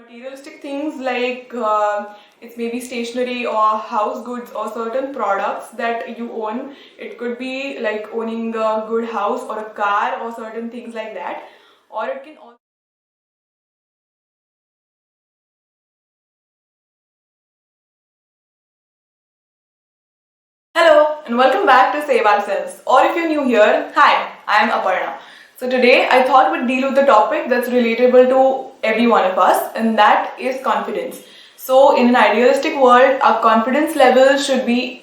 Materialistic things like it's maybe stationery or house goods or certain products that you own. It could be like owning a good house or a car or certain things like that. Or it can also Hello and welcome back to Save Ourselves. Or if you're new here, hi, I am Aparna. So today I thought we'd deal with a topic that's relatable to every one of us, and that is confidence. So in an idealistic world, our confidence level should be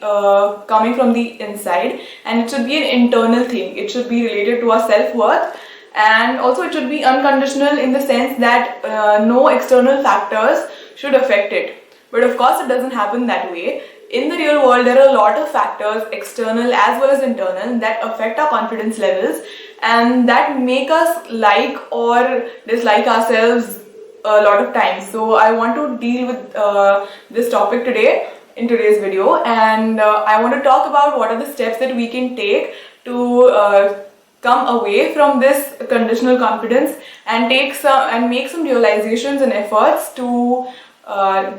coming from the inside, and it should be an internal thing. It should be related to our self-worth, and also it should be unconditional in the sense that no external factors should affect it. But of course, it doesn't happen that way. In the real world, there are a lot of factors, external as well as internal, that affect our confidence levels and that make us like or dislike ourselves a lot of times. So I want to deal with this topic today in today's video, and I want to talk about what are the steps that we can take to come away from this conditional confidence and make some realizations and efforts to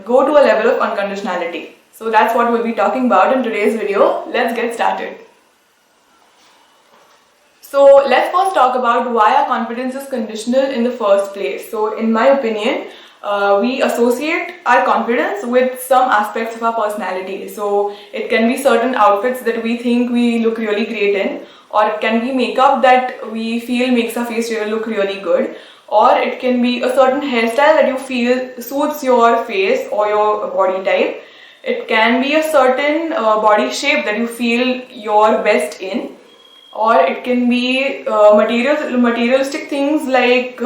go to a level of unconditionality. So that's what we'll be talking about in today's video. Let's get started. So let's first talk about why our confidence is conditional in the first place. So in my opinion, we associate our confidence with some aspects of our personality. So it can be certain outfits that we think we look really great in, or it can be makeup that we feel makes our face really look really good, or it can be a certain hairstyle that you feel suits your face or your body type. It can be a certain body shape that you feel you're best in, or it can be materialistic things like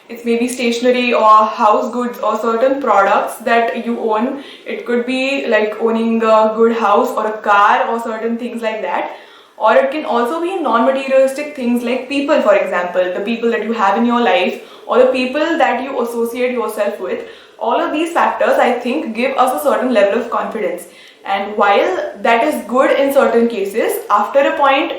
it's maybe stationery or house goods or certain products that you own. It could be like owning a good house or a car or certain things like that. Or it can also be non-materialistic things like people, for example, the people that you have in your life or the people that you associate yourself with. All of these factors, I think, give us a certain level of confidence. And while that is good in certain cases, after a point,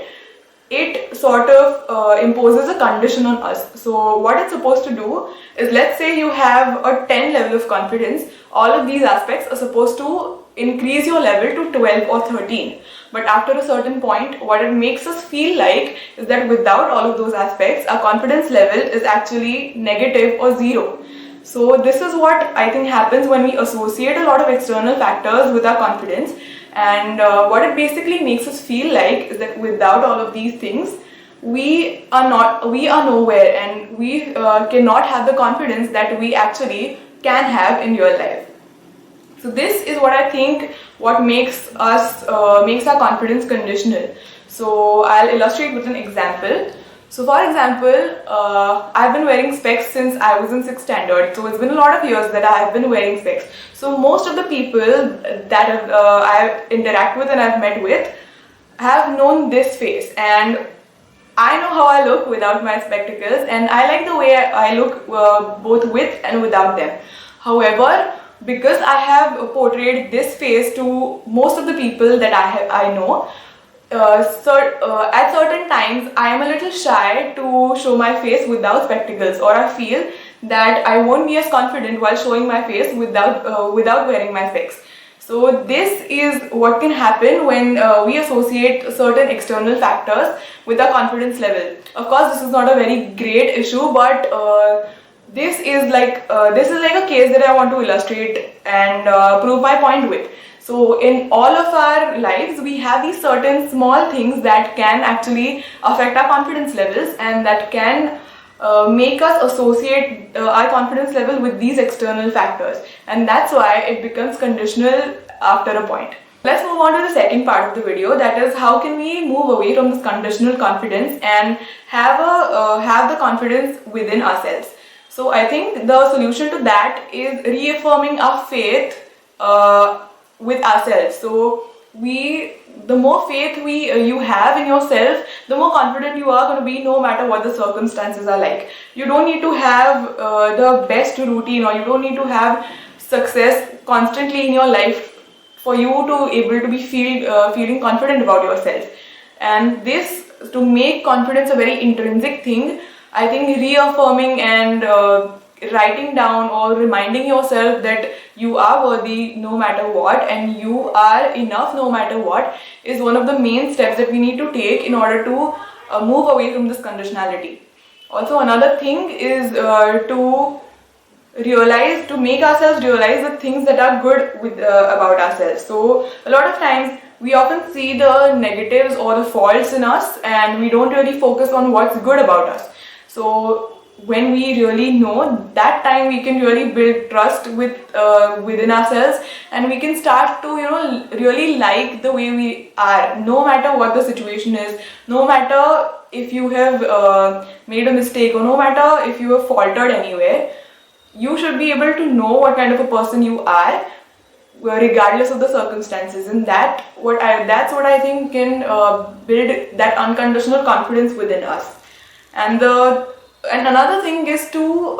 it sort of imposes a condition on us. So what it's supposed to do is, let's say you have a 10 level of confidence, all of these aspects are supposed to increase your level to 12 or 13. But after a certain point, what it makes us feel like is that without all of those aspects, our confidence level is actually negative or zero. So this is what I think happens when we associate a lot of external factors with our confidence, and what it basically makes us feel like is that without all of these things, we are nowhere, and we cannot have the confidence that we actually can have in real life. So this is what I think what makes our confidence conditional. So I'll illustrate with an example. So for example, I've been wearing specs since I was in 6th standard. So it's been a lot of years that I have been wearing specs. So most of the people that I interact with and I've met with have known this face, and I know how I look without my spectacles, and I like the way I look both with and without them. However, because I have portrayed this face to most of the people that I know, at certain times I am a little shy to show my face without spectacles, or I feel that I won't be as confident while showing my face without wearing my specs. So this is what can happen when we associate certain external factors with our confidence level. Of course, this is not a very great issue, but this is like a case that I want to illustrate and prove my point with. So in all of our lives, we have these certain small things that can actually affect our confidence levels, and that can make us associate our confidence level with these external factors, and that's why it becomes conditional after a point. Let's move on to the second part of the video, that is how can we move away from this conditional confidence and have the confidence within ourselves. So I think the solution to that is reaffirming our faith with ourselves. So the more faith you have in yourself, the more confident you are going to be, no matter what the circumstances are like. You don't need to have the best routine, or you don't need to have success constantly in your life for you to able to be feeling confident about yourself. And this, to make confidence a very intrinsic thing, I think reaffirming and writing down or reminding yourself that you are worthy no matter what and you are enough no matter what is one of the main steps that we need to take in order to move away from this conditionality. Also, another thing is to make ourselves realize the things that are good about ourselves. So a lot of times we often see the negatives or the faults in us and we don't really focus on what's good about us. So when we really know, that time we can really build trust within ourselves, and we can start to really like the way we are, no matter what the situation is, no matter if you have made a mistake or no matter if you have faltered anywhere. You should be able to know what kind of a person you are, regardless of the circumstances, and that's what I think can build that unconditional confidence within us. And another thing is to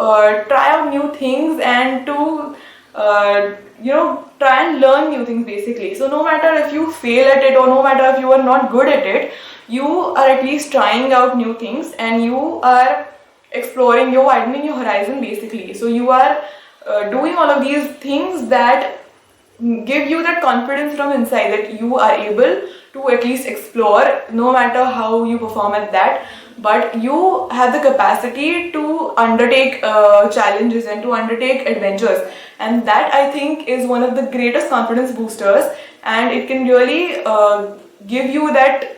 try out new things and to try and learn new things basically. So no matter if you fail at it or no matter if you are not good at it, you are at least trying out new things and you are exploring, you're widening your horizon basically. So you are doing all of these things that give you that confidence from inside that you are able to at least explore, no matter how you perform at that, but you have the capacity to undertake challenges and to undertake adventures, and that I think is one of the greatest confidence boosters, and it can really give you that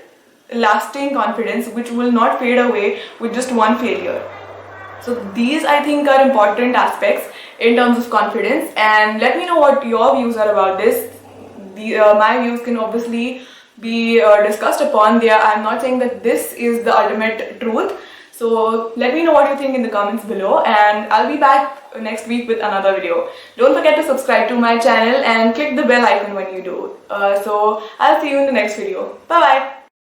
lasting confidence which will not fade away with just one failure. So these I think are important aspects in terms of confidence, and let me know what your views are about this. My views can obviously be discussed upon there. I'm not saying that this is the ultimate truth. So let me know what you think in the comments below, and I'll be back next week with another video. Don't forget to subscribe to my channel and click the bell icon when you do. So I'll see you in the next video. Bye bye.